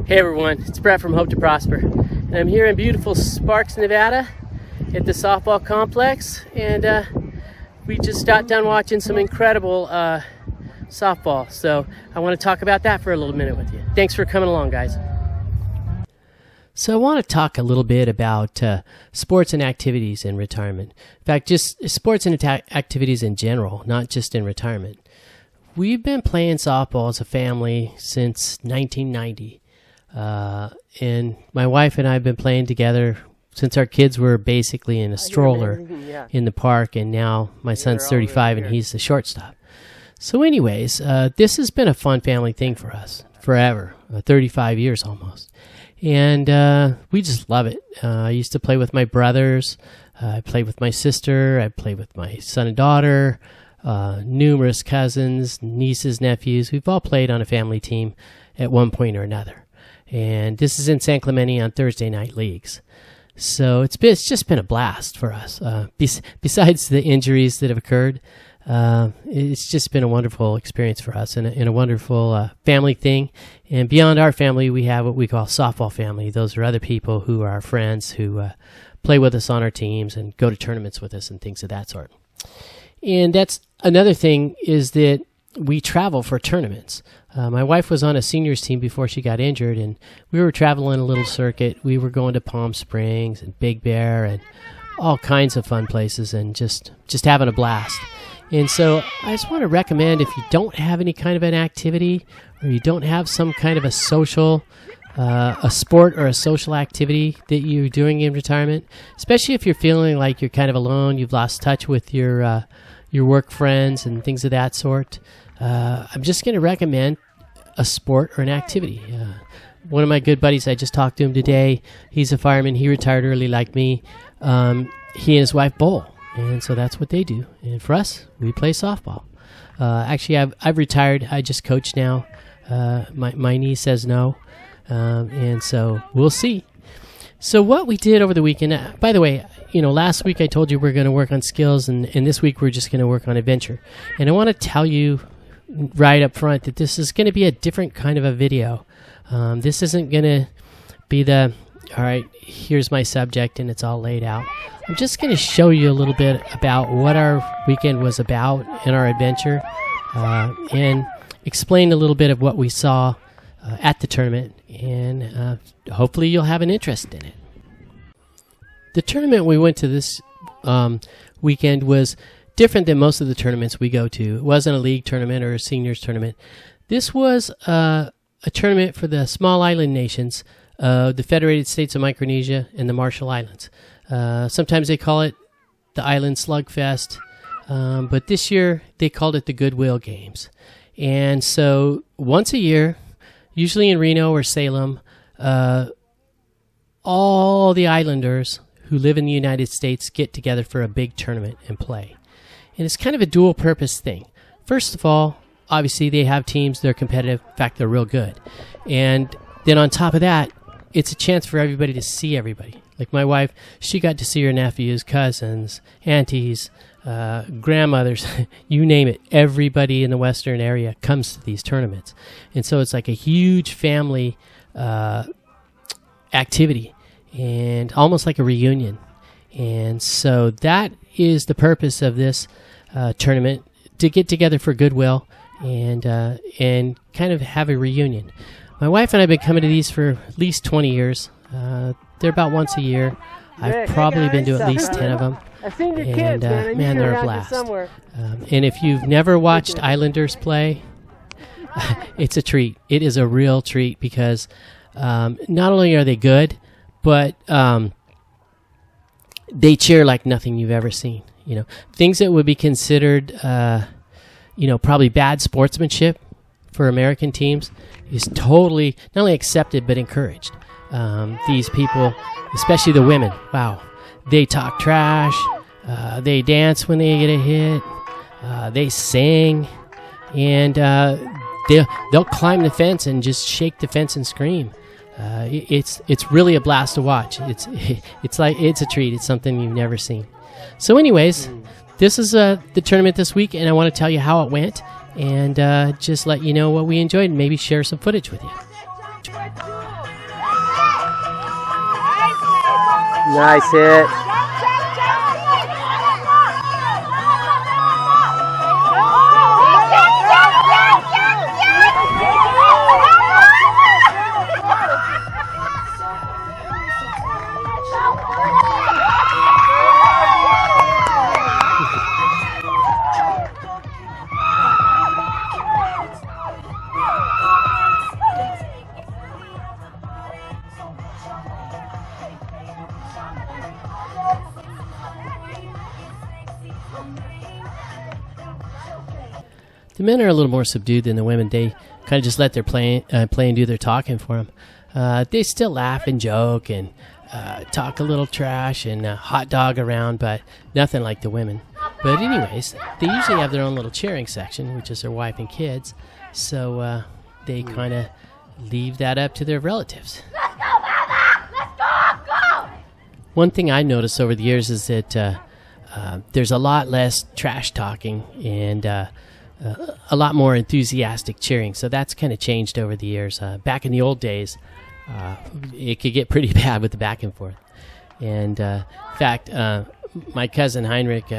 Hey everyone, it's Brett from Hope to Prosper, and I'm here in beautiful Sparks, Nevada at the softball complex, and we just got done watching some incredible softball, so I want to talk about that for a little minute with you. Thanks for coming along, guys. So I want to talk a little bit about sports and activities in retirement. In fact, just sports and activities in general, not just in retirement. We've been playing softball as a family since 1990. And my wife and I have been playing together since our kids were basically in a stroller in the park, and now my son's 35 and he's the shortstop. So anyways, this has been a fun family thing for us forever, 35 years almost. And we just love it. I used to play with my brothers. I played with my sister. I played with my son and daughter, numerous cousins, nieces, nephews. We've all played on a family team at one point or another. And this is in San Clemente on Thursday night leagues. So it's just been a blast for us. Besides the injuries that have occurred, it's just been a wonderful experience for us and a wonderful family thing. And beyond our family, we have what we call softball family. Those are other people who are our friends who play with us on our teams and go to tournaments with us and things of that sort. And that's another thing, is that we travel for tournaments. My wife was on a seniors team before she got injured, and we were traveling a little circuit. We were going to Palm Springs and Big Bear and all kinds of fun places, and just having a blast. And so I just want to recommend, if you don't have any kind of an activity, or you don't have some kind of a social, a sport or a social activity that you're doing in retirement, especially if you're feeling like you're kind of alone, you've lost touch with your work friends and things of that sort, I'm just going to recommend a sport or an activity. One of my good buddies, I just talked to him today. He's a fireman. He retired early like me. He and his wife bowl, and so that's what they do. And for us, we play softball. Actually, I've retired. I just coach now. My knee says no, and so we'll see. So what we did over the weekend, by the way, last week I told you we're going to work on skills, and this week we're just going to work on adventure. And I want to tell you right up front that this is going to be a different kind of a video. This isn't going to be all right, here's my subject and it's all laid out. I'm just going to show you a little bit about what our weekend was about in our adventure, and explain a little bit of what we saw at the tournament, and hopefully you'll have an interest in it. The tournament we went to this weekend was different than most of the tournaments we go to. It wasn't a league tournament or a seniors tournament. This was a tournament for the small island nations, the Federated States of Micronesia and the Marshall Islands. Sometimes they call it the Island Slugfest, but this year they called it the Goodwill Games. And so once a year, usually in Reno or Salem, all the islanders who live in the United States get together for a big tournament and play. And it's kind of a dual purpose thing. First of all, obviously they have teams, they're competitive, in fact they're real good. And then on top of that, it's a chance for everybody to see everybody. Like my wife, she got to see her nephews, cousins, aunties, grandmothers, you name it. Everybody in the western area comes to these tournaments. And so it's like a huge family activity, and almost like a reunion. And so that is the purpose of this tournament, to get together for Goodwill and kind of have a reunion. My wife and I have been coming to these for at least 20 years. They're about once a year. I've probably been to at least 10 of them. And man, they're a blast. And if you've never watched Islanders play, it's a treat. It is a real treat, because not only are they good, but they cheer like nothing you've ever seen. Things that would be considered, probably bad sportsmanship for American teams is totally not only accepted but encouraged. These people, especially the women, wow, they talk trash, they dance when they get a hit, they sing, and they'll climb the fence and just shake the fence and scream. It's really a blast to watch. It's a treat. It's something you've never seen. So anyways, this is the tournament this week, and I want to tell you how it went, and just let you know what we enjoyed and maybe share some footage with you. Nice hit. The men are a little more subdued than the women. They kind of just let their play and do their talking for them. They still laugh and joke and talk a little trash and hot dog around, but nothing like the women. But anyways, they usually have their own little cheering section, which is their wife and kids. So they kind of leave that up to their relatives. Let's go, Mama! Let's go! One thing I noticed over the years is that there's a lot less trash talking and a lot more enthusiastic cheering. So that's kind of changed over the years. Back in the old days, it could get pretty bad with the back and forth. And in fact, my cousin Heinrich,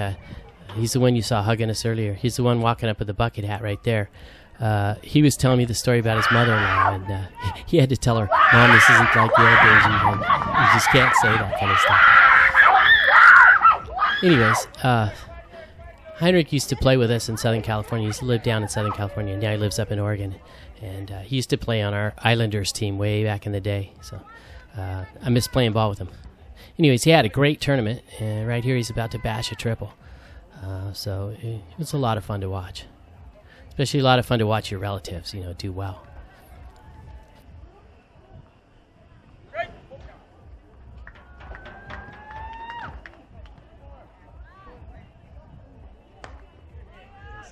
he's the one you saw hugging us earlier. He's the one walking up with the bucket hat right there. He was telling me the story about his mother-in-law, and he had to tell her, "Mom, this isn't like the old days. You just can't say that kind of stuff." Anyways, Heinrich used to play with us in Southern California. He used to live down in Southern California, and now he lives up in Oregon. And he used to play on our Islanders team way back in the day. So I miss playing ball with him. Anyways, he had a great tournament, and right here he's about to bash a triple. So it was a lot of fun to watch. Especially a lot of fun to watch your relatives, do well.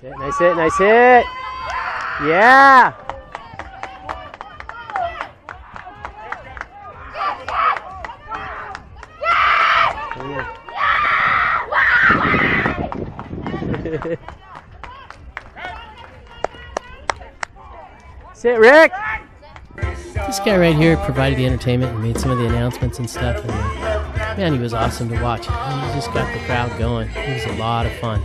Nice hit, nice hit. Yeah. Sit, Rick. This guy right here provided the entertainment and made some of the announcements and stuff. And man, he was awesome to watch. He just got the crowd going. It was a lot of fun.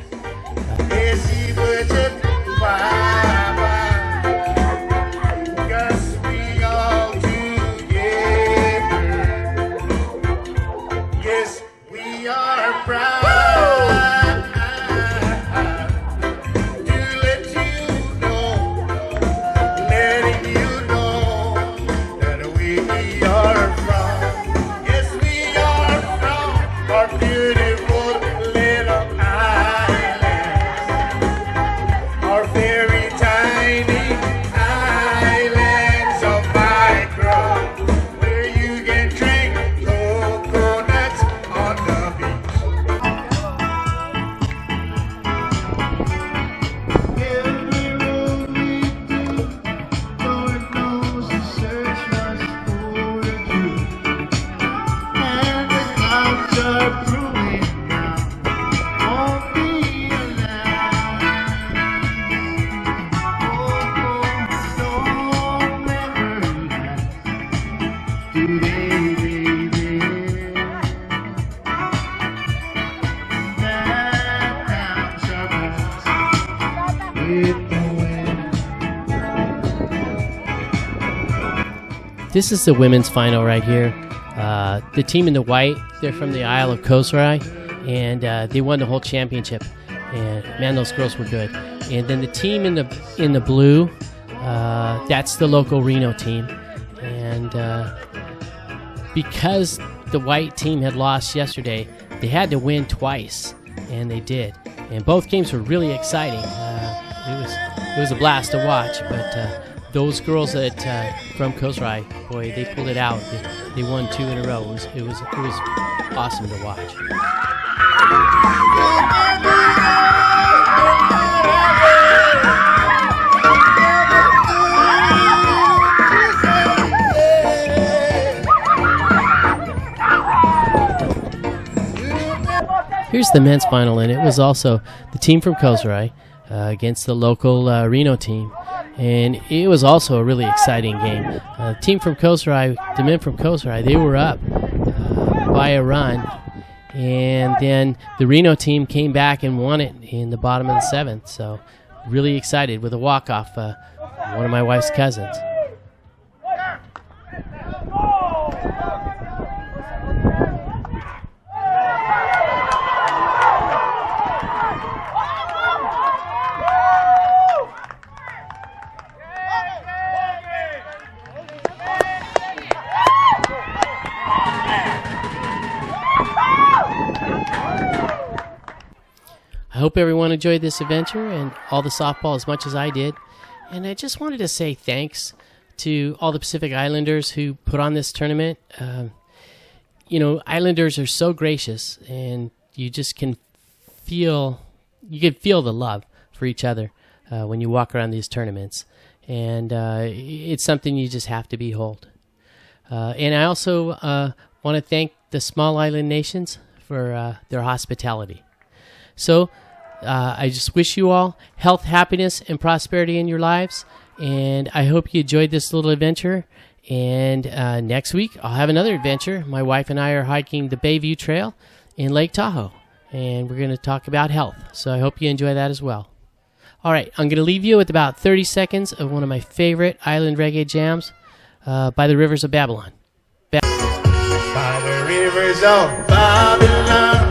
This is the women's final right here. The team in the white, they're from the Isle of Khosrai, and they won the whole championship. And man, those girls were good. And then the team in the blue, that's the local Reno team. And because the white team had lost yesterday, they had to win twice, and they did. And both games were really exciting. It was a blast to watch, but those girls that from Khosrai, boy, they pulled it out. They won 2 in a row. It was awesome to watch. Here's the men's final, and it was also the team from Khosrai against the local Reno team. And it was also a really exciting game. The team from Khosrai, the men from Khosrai, they were up by a run. And then the Reno team came back and won it in the bottom of the 7th. So really excited with a walk-off, one of my wife's cousins. I hope everyone enjoyed this adventure and all the softball as much as I did. And I just wanted to say thanks to all the Pacific Islanders who put on this tournament. Islanders are so gracious, and you just can feel the love for each other when you walk around these tournaments. And it's something you just have to behold. And I also want to thank the small island nations for their hospitality. So I just wish you all health, happiness, and prosperity in your lives. And I hope you enjoyed this little adventure. And next week, I'll have another adventure. My wife and I are hiking the Bayview Trail in Lake Tahoe. And we're going to talk about health. So I hope you enjoy that as well. All right, I'm going to leave you with about 30 seconds of one of my favorite island reggae jams, By the Rivers of Babylon. By the rivers of Babylon.